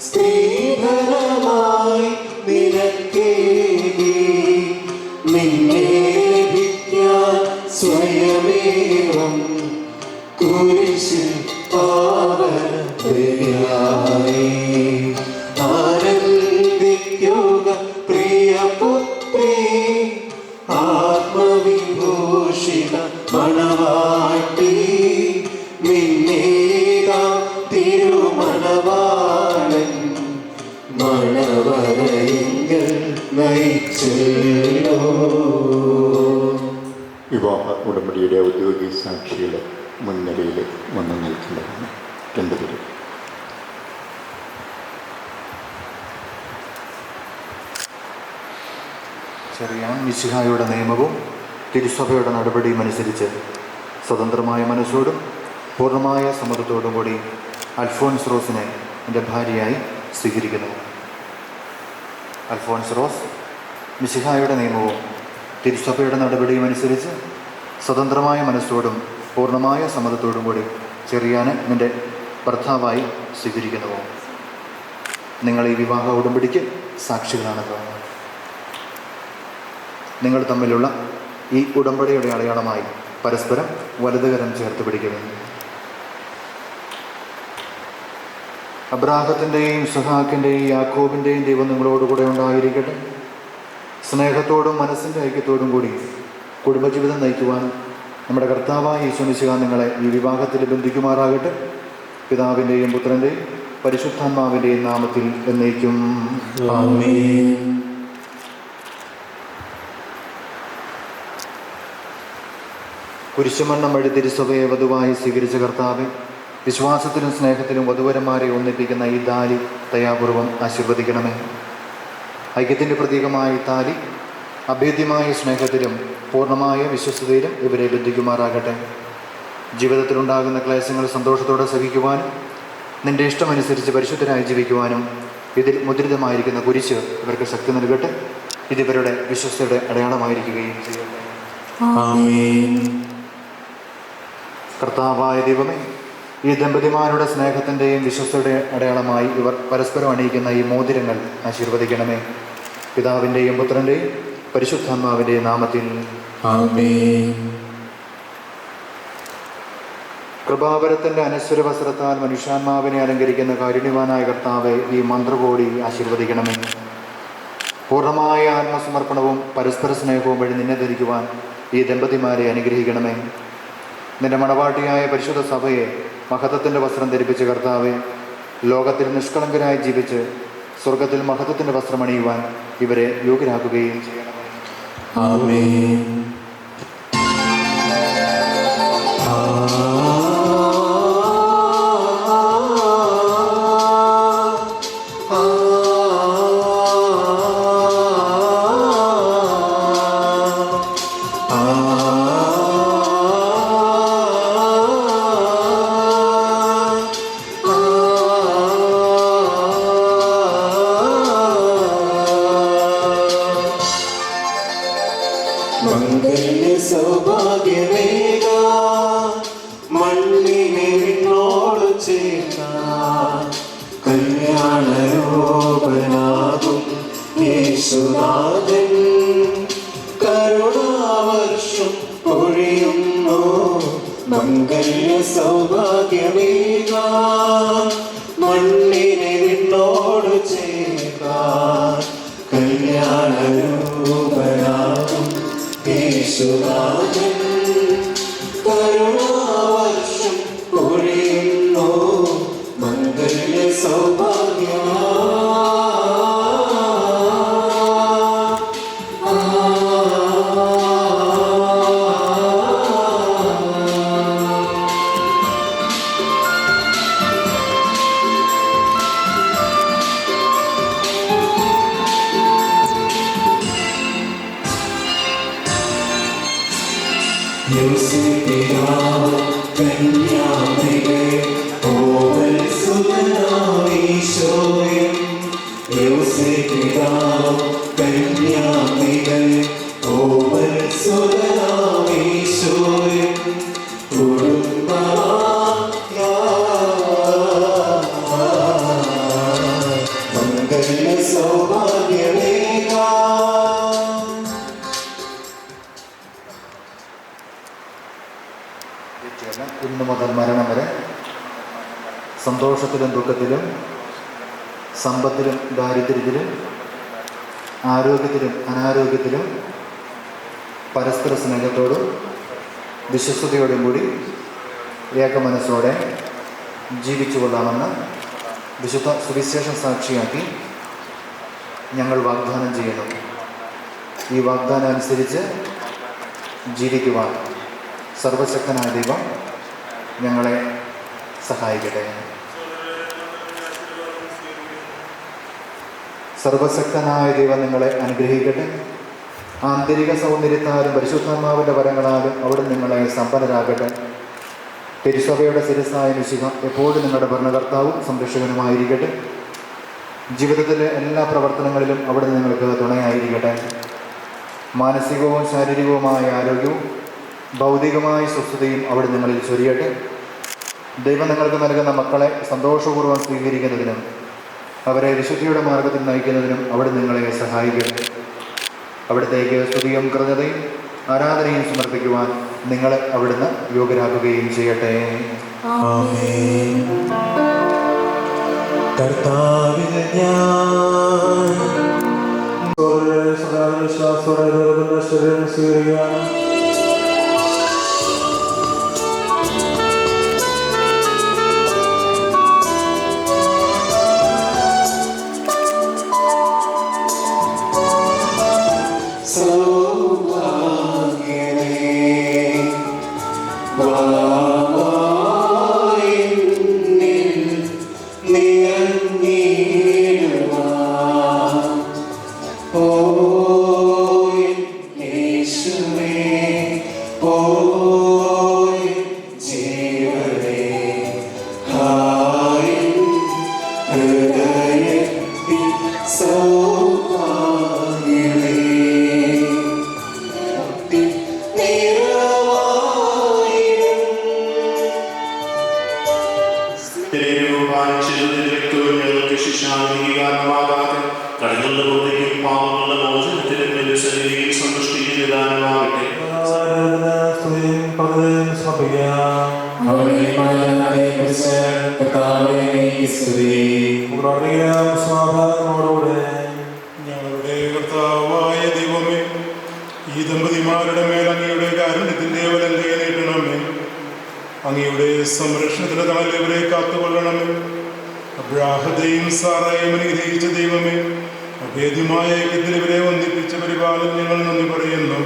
സ്ത്രീധനമായി നിനക്കേകി നിന്നെ ലഭിക്കാൻ സ്വയമേവം കുരിശിൽ പാവനയായി ആനന്ദിക്കുക പ്രിയപുത്രീ ആത്മവിഭൂഷിത മണവാട്ടി നിന്നേതാ തിരുമണവാളൻ മണവറയിങ്കൽ നയിച്ചല്ലോ. വിവാഹ ഉടമ്പടിയുടെ ഔദ്യോഗിക സാക്ഷികളെ മുൻനിരയിൽ വന്നു നിൽക്കുന്നതാണ് രണ്ടുപേരും. ചെറിയാൻ മിശിഹായുടെ നിയമവും തിരുസഭയുടെ നടപടിയും അനുസരിച്ച് സ്വതന്ത്രമായ മനസ്സോടും പൂർണ്ണമായ സമ്മതത്തോടും കൂടി അൽഫോൻസ് റോസിനെ എൻ്റെ ഭാര്യയായി സ്വീകരിക്കുന്നു. അൽഫോൻസ് റോസ് മിശിഹായുടെ നിയമവും തിരുസഭയുടെ നടപടിയും അനുസരിച്ച് സ്വതന്ത്രമായ മനസ്സോടും പൂർണ്ണമായ സമ്മതത്തോടും കൂടി ചെറിയാനെ നിൻ്റെ ഭർത്താവായി സ്വീകരിക്കുന്നു. നിങ്ങൾ ഈ വിവാഹ ഉടമ്പടിക്ക് സാക്ഷികളാണല്ലോ. നിങ്ങൾ തമ്മിലുള്ള ഈ ഉടമ്പടിയുടെ അടയാളമായി പരസ്പരം വലതുകരം ചേർത്ത് പിടിക്കുന്നു. അബ്രാഹത്തിൻ്റെയും ഇസ്ഹാക്കിൻ്റെയും യാക്കോബിൻ്റെയും ദൈവം നിങ്ങളോടുകൂടെ ഉണ്ടായിരിക്കട്ടെ. സ്നേഹത്തോടും മനസ്സിൻ്റെ ഐക്യത്തോടും കൂടി കുടുംബജീവിതം നയിക്കുവാൻ നമ്മുടെ കർത്താവായ യേശു മിശിഹ നിങ്ങളെ ഈ വിവാഹത്തിൽ ബന്ധിക്കുമാറാകട്ടെ. പിതാവിൻ്റെയും പുത്രൻ്റെയും പരിശുദ്ധാത്മാവിൻ്റെയും നാമത്തിൽ എന്നേക്കും ആമേൻ. കുരിശുമണ്ണം വഴി തിരുസഭയെ വധുവായി സ്വീകരിച്ച കർത്താവെ, വിശ്വാസത്തിലും സ്നേഹത്തിലും വധുവരന്മാരെ ഒന്നിപ്പിക്കുന്ന ഈ താലി ദയാപൂർവം ആശീർവദിക്കണമേ. ഐക്യത്തിൻ്റെ പ്രതീകമായ ഈ താലി അഭേദ്യമായ സ്നേഹത്തിലും പൂർണ്ണമായ വിശ്വസ്തയിലും ഇവരെ ബന്ധിക്കുമാറാകട്ടെ. ജീവിതത്തിലുണ്ടാകുന്ന ക്ലേശങ്ങൾ സന്തോഷത്തോടെ സഹിക്കുവാനും നിൻ്റെ ഇഷ്ടമനുസരിച്ച് പരിശുദ്ധരായി ജീവിക്കുവാനും ഇതിൽ മുദ്രിതമായിരിക്കുന്ന കുരിശ് ഇവർക്ക് ശക്തി നൽകട്ടെ. ഇതിവരുടെ വിശ്വസ്തയുടെ അടയാളമായിരിക്കുകയും ചെയ്യട്ടെ. ആമേൻ. കർത്താവായ ദൈവമേ, ഈ ദമ്പതിമാരുടെ സ്നേഹത്തിൻ്റെയും വിശ്വസ്തയുടെ അടയാളമായി ഇവർ പരസ്പരം അണിയിക്കുന്ന ഈ മോതിരങ്ങൾ ആശീർവദിക്കണമേ. പിതാവിൻ്റെയും പുത്രൻ്റെയും പരിശുദ്ധാത്മാവിൻ്റെയും നാമത്തിൽ ആമേൻ. കൃപാവരത്തിൻ്റെ അനശ്വര വസ്ത്രത്താൽ മനുഷ്യാത്മാവിനെ അലങ്കരിക്കുന്ന കാരുണ്യവാനായ കർത്താവെ, ഈ മന്ത്രകോടി ആശീർവദിക്കണമേ. പൂർണ്ണമായ ആത്മസമർപ്പണവും പരസ്പര സ്നേഹവും വഴി നിന്നെ ധരിക്കുവാൻ ഈ ദമ്പതിമാരെ അനുഗ്രഹിക്കണമേ. നിന്റെ മണവാട്ടിയായ പരിശുദ്ധ സഭയെ മഹത്വത്തിൻ്റെ വസ്ത്രം ധരിപ്പിച്ച കർത്താവെ, ലോകത്തിൽ നിഷ്കളങ്കരായി ജീവിച്ച് സ്വർഗത്തിൽ മഹത്വത്തിൻ്റെ വസ്ത്രം അണിയുവാൻ ഇവരെ യോഗ്യരാക്കുകയും ചെയ്യണമേ. ആമേൻ. മംഗല്യ സൗഭാഗ്യമേക മണ്ണിനെ വിണ്ണോട് ചേർന്ന കല്യാണരൂപനാകും യേശുനാഥൻ കരുണാവർഷം പൊഴിയുന്നു. മംഗല്യ സൗഭാഗ്യമേക മണ്ണിനെ വിണ്ണോട് ചേർന്ന കല്യാണരൂപനാകും യേശുനാഥൻ കരുണാവർഷം പൊഴിയുന്നു മംഗല്യ സൗഭാഗ്യ യോസേപ്പിതാവ് കന്യാമറിയമേ ഓമൽ സുതനാമീശോയേ യോസേപ്പിതാവ് കന്യാമറിയമേ ഓമൽ സുതനാമീശോയേ മംഗല്യ സൗഭാഗ്യമേകാ ഇന്നു മുതൽ മരണം വരെ സന്തോഷത്തിലും ദുഃഖത്തിലും സമ്പത്തിലും ദാരിദ്ര്യത്തിലും ആരോഗ്യത്തിലും അനാരോഗ്യത്തിലും പരസ്പര സ്നേഹത്തോടും വിശ്വസ്തയോടും കൂടി ഏകമനസ്സോടെ ജീവിച്ചു കൊള്ളാമെന്ന് വിശുദ്ധ സുവിശേഷം സാക്ഷിയാക്കി ഞങ്ങൾ വാഗ്ദാനം ചെയ്യുന്നു. ഈ വാഗ്ദാനം അനുസരിച്ച് ജീവിക്കുവാൻ സർവശക്തനായ ദൈവം ഞങ്ങളെ സഹായിക്കട്ടെ. സർവശക്തനായ ദൈവം നിങ്ങളെ അനുഗ്രഹിക്കട്ടെ. ആന്തരിക സൗന്ദര്യത്താലും പരിശുദ്ധാത്മാവിൻ്റെ വരങ്ങളാലും അവിടെ നിങ്ങളെ സമ്പന്നരാകട്ടെ. തിരുസഭയുടെ ശിരസ്സായ മിശിഹ എപ്പോഴും നിങ്ങളുടെ ഭരണകർത്താവും സംരക്ഷകനുമായിരിക്കട്ടെ. ജീവിതത്തിലെ എല്ലാ പ്രവർത്തനങ്ങളിലും അവിടെ നിങ്ങൾക്ക് തുണയായിരിക്കട്ടെ. മാനസികവും ശാരീരികവുമായ ആരോഗ്യവും ഭൗതികമായ സ്വസ്ഥതയും അവിടെ നിങ്ങളിൽ ചൊരിയട്ടെ. ദൈവം നിങ്ങൾക്ക് നൽകുന്ന മക്കളെ സന്തോഷപൂർവ്വം സ്വീകരിക്കുന്നതിനും അവരെ വിശുദ്ധിയുടെ മാർഗത്തിൽ നയിക്കുന്നതിനും അവിടെ നിങ്ങളെ സഹായിക്കട്ടെ. അവിടത്തേക്ക് സ്തുതിയും കൃതജ്ഞതയും ആരാധനയും സമർപ്പിക്കുവാൻ നിങ്ങളെ അവിടുന്ന് യോഗ്യരാക്കുകയും ചെയ്യട്ടെ. ആമേൻ. കർത്താവിൽ ഞാൻ വിശ്വാസത്തോടെ ദൈവത്തിന്റെ ശരീരം സ്വീകരിക്കാൻ ഞങ്ങളുടെ കർത്താവായ ദൈവമേ, ഈ ദമ്പതിമാരുടെ മേൽ അങ്ങയുടെ കാരുണ്യത്തിന്റെ വലങ്കയെ നീട്ടണമേ. അങ്ങയുടെ സംരക്ഷണത്തിന്റെ തണലിൽ ഇവരെ കാത്തുകൊള്ളണമേ. അബ്രാഹത്തെയും സാറായും അനുഗ്രഹിച്ച ദൈവമേ, അഭേദ്യമായ ഐക്യത്തിൽ ഇവരെ ഒന്നിപ്പിച്ച പരിപാലനം ഞങ്ങൾ നന്ദി പറയുന്നു.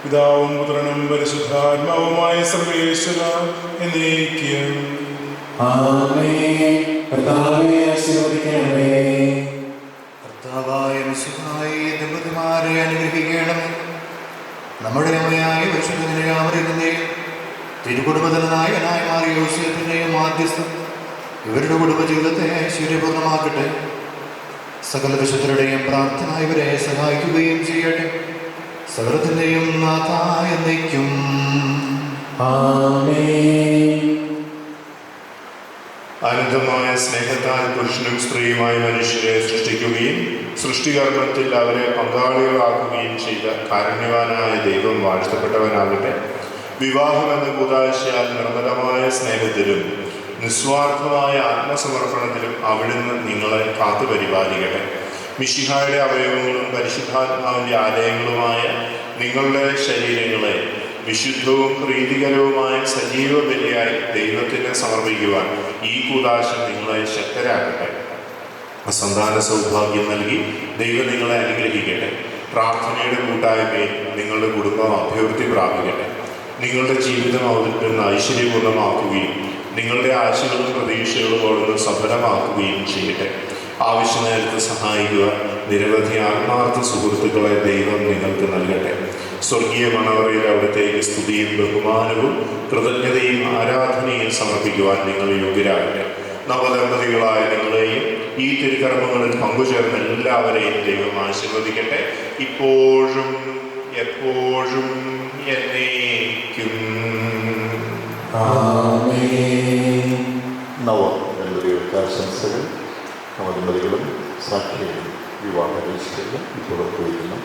പിതാവും പുത്രനും പരിശുദ്ധാത്മാവുമായ സർവേശ്വര എന്നേക്കും. കർത്താവായ മിശിഹായ ദമ്പതിമാരെ അനുഗ്രഹിക്കണമേ. നമ്മുടെ അമ്മയായ പരിശുദ്ധനെയും തിരുകുടുംബതലനായ നായമാറിയ യോസേഫിന്റെയും മാധ്യസ്ഥം ഇവരുടെ കുടുംബജീവിതത്തെ ഐശ്വര്യപൂർണ്ണമാക്കട്ടെ. സകല വിശുദ്ധരുടെയും പ്രാർത്ഥന ഇവരെ സഹായിക്കുകയും ചെയ്യട്ടെ. സകലത്തിൻ്റെയും നാഥായ എന്നേക്കും. അനന്തമായ സ്നേഹത്താൽ പുരുഷനും സ്ത്രീയുമായി മനുഷ്യരെ സൃഷ്ടിക്കുകയും സൃഷ്ടികർമ്മത്തിൽ അവരെ പങ്കാളികളാക്കുകയും ചെയ്ത കാരുണ്യവാനായ ദൈവം വാഴ്ത്തപ്പെട്ടവനാകട്ടെ. വിവാഹമെന്ന കൂതാശയാൽ നിർമ്മലമായ സ്നേഹത്തിലും നിസ്വാർത്ഥമായ ആത്മസമർപ്പണത്തിലും അവിടുന്ന് നിങ്ങളെ കാത്തുപരിപാലിക്കട്ടെ. മിശിഹായുടെ അവയവങ്ങളും പരിശുദ്ധാത്മാവിൻ്റെ ആലയങ്ങളുമായ നിങ്ങളുടെ ശരീരങ്ങളെ വിശുദ്ധവും പ്രീതികരവുമായ സജീവ ബലിയായി ദൈവത്തിന് സമർപ്പിക്കുവാൻ ഈ കൂദാശ നിങ്ങളെ ശക്തരാക്കട്ടെ. സന്താന സൗഭാഗ്യം നൽകി ദൈവം നിങ്ങളെ അനുഗ്രഹിക്കട്ടെ. പ്രാർത്ഥനയുടെ കൂട്ടായ്മയിൽ നിങ്ങളുടെ കുടുംബം അഭിവൃദ്ധി പ്രാപിക്കട്ടെ. നിങ്ങളുടെ ജീവിതം അവിടുന്ന് ഐശ്വര്യപൂർണ്ണമാക്കുകയും നിങ്ങളുടെ ആശകളും പ്രതീക്ഷകളും അവിടുന്ന് സഫലമാക്കുകയും ചെയ്യട്ടെ. ആവശ്യനേരത്ത് സഹായിക്കുക നിരവധി ആത്മാർത്ഥ സുഹൃത്തുക്കളെ ദൈവം നിങ്ങൾക്ക് നൽകട്ടെ. സ്വർഗീയ മണവറയിൽ അവിടത്തേക്ക് സ്തുതിയും ബഹുമാനവും കൃതജ്ഞതയും ആരാധനയും സമർപ്പിക്കുവാൻ നിങ്ങൾ യോഗ്യരാകട്ടെ. നവദമ്പതികളായ നിങ്ങളെയും ഈ തിരുക്കർമ്മങ്ങളിൽ പങ്കുചേർന്ന എല്ലാവരെയും ദൈവം ആശീർവദിക്കട്ടെ, ഇപ്പോഴും എപ്പോഴും എന്നേക്കും. നവദമ്പതികൾക്ക് ആശംസകൾ. നവദമ്പതികളും സാക്ഷികളും വിവാഹ രജിസ്റ്ററിലും ഇപ്പോൾ ഒപ്പുവയ്ക്കുന്നു.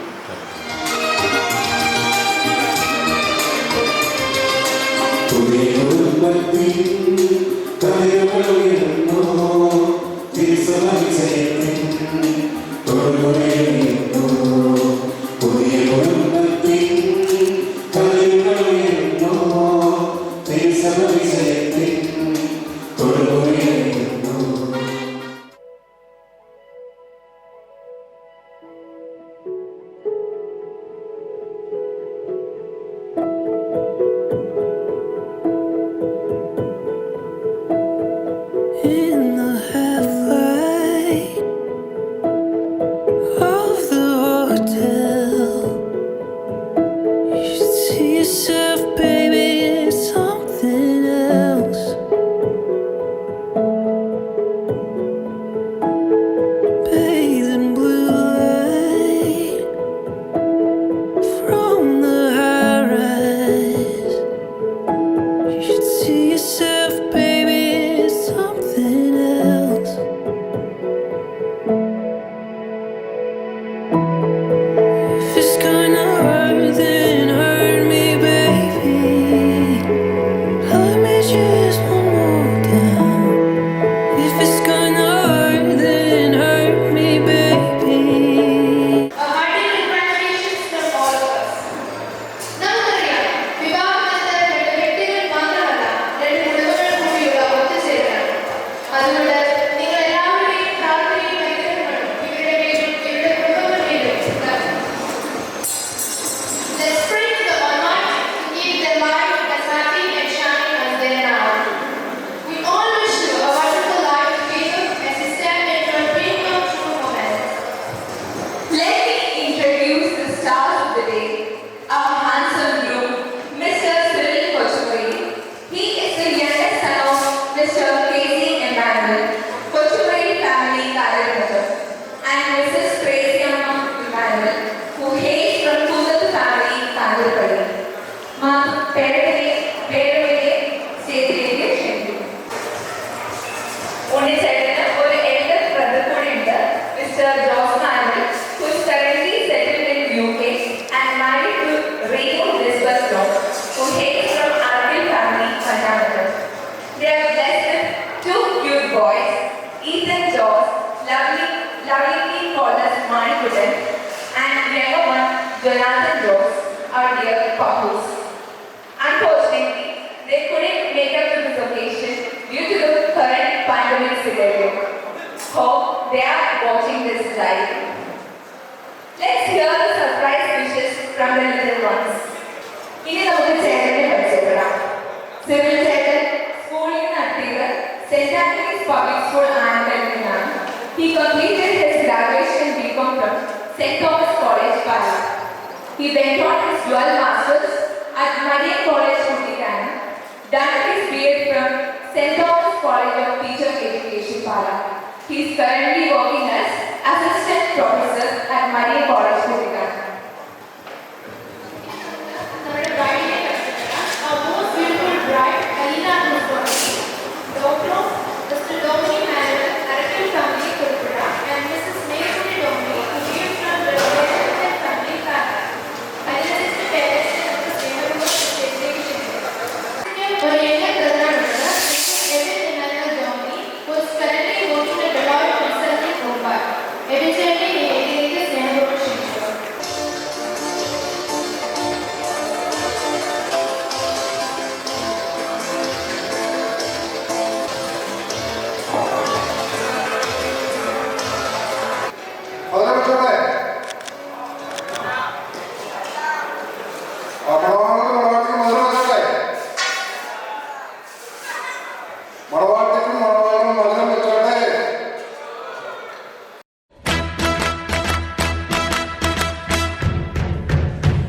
Eventually,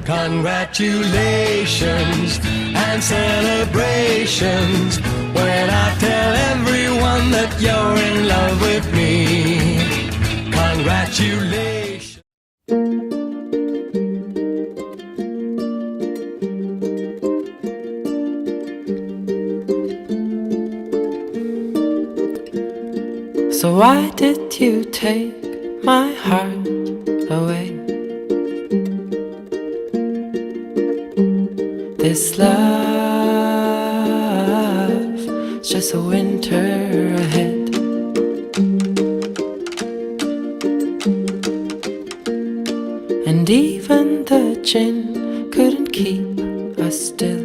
Congratulations and celebrations when I tell everyone that you're in love with me. Congratulations. So why did you take my heart away? This love, it's just a winter ahead. And even the gin couldn't keep us still.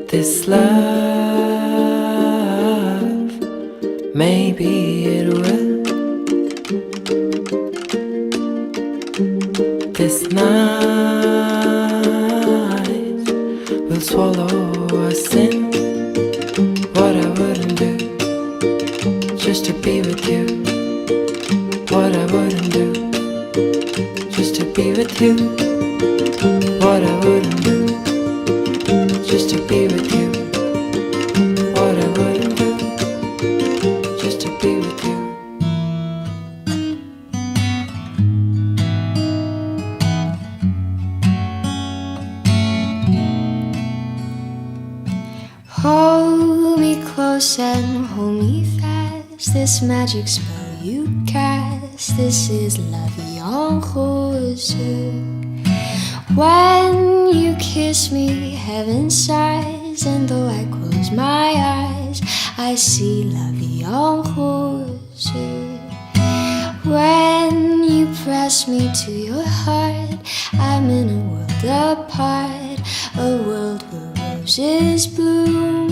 This love, maybe it will. This night will swallow us in. What I wouldn't do just to be with you. What I wouldn't do just to be with you. What I wouldn't do just to be with you. What I wouldn't do just to be with you. Hold me close and hold me fast. This magic spell you cast, this is La Vie en Rose. When you kiss me, heaven sighs, and though I close my eyes, I see La Vie en Rose. When you press me to your heart, I'm in a world apart, a world where roses bloom.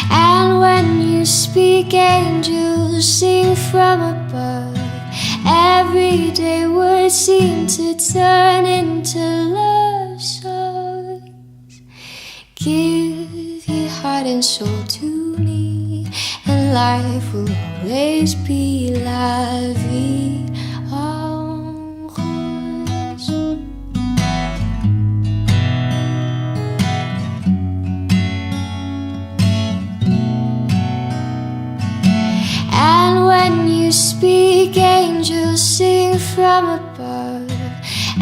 And when you speak, angels sing from above. Everyday words seem to turn into love songs. Give your heart and soul to me, and life will always be la vie en rose. And when you speak, angels sing from above.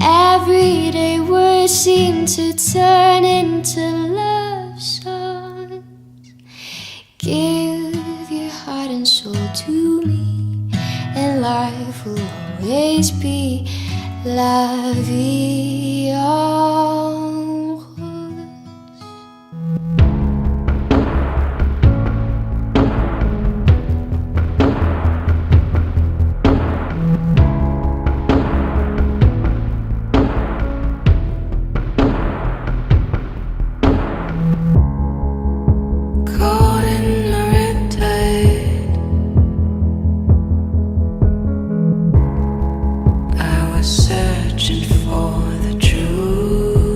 Everyday words seem to turn into love songs. Give your heart and soul to me, and life will always be la vie en rose. Searching for the truth.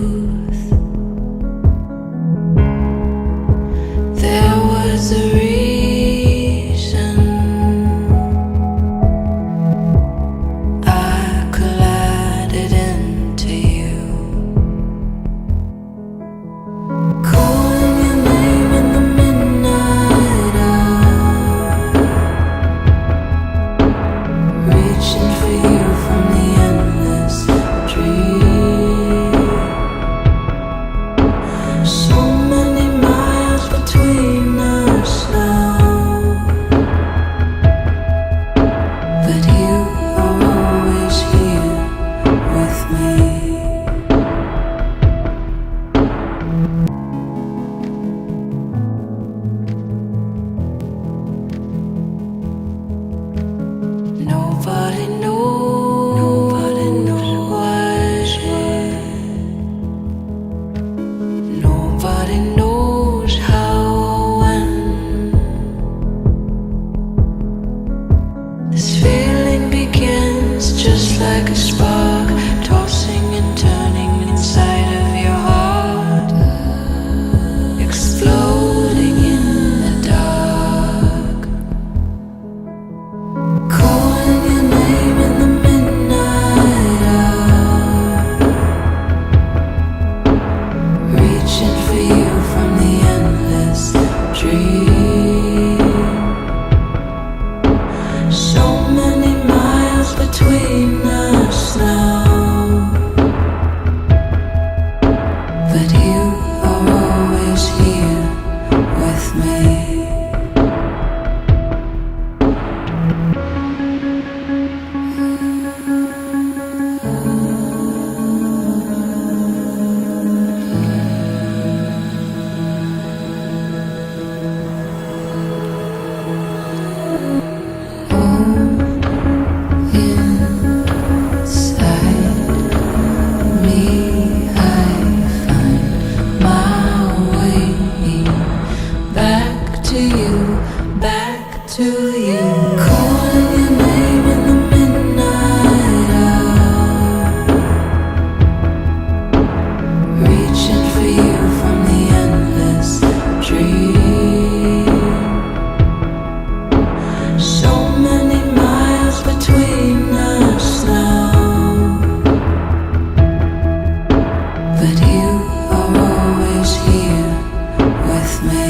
to you, calling your name in the midnight hour, reaching for you from the endless dream. So many miles between us now, but you are always here with me.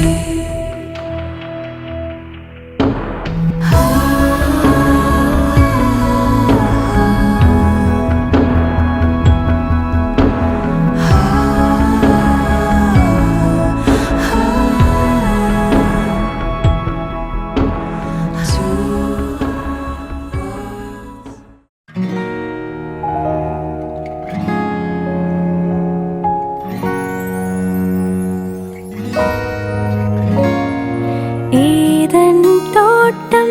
ഏതൻ തോട്ടം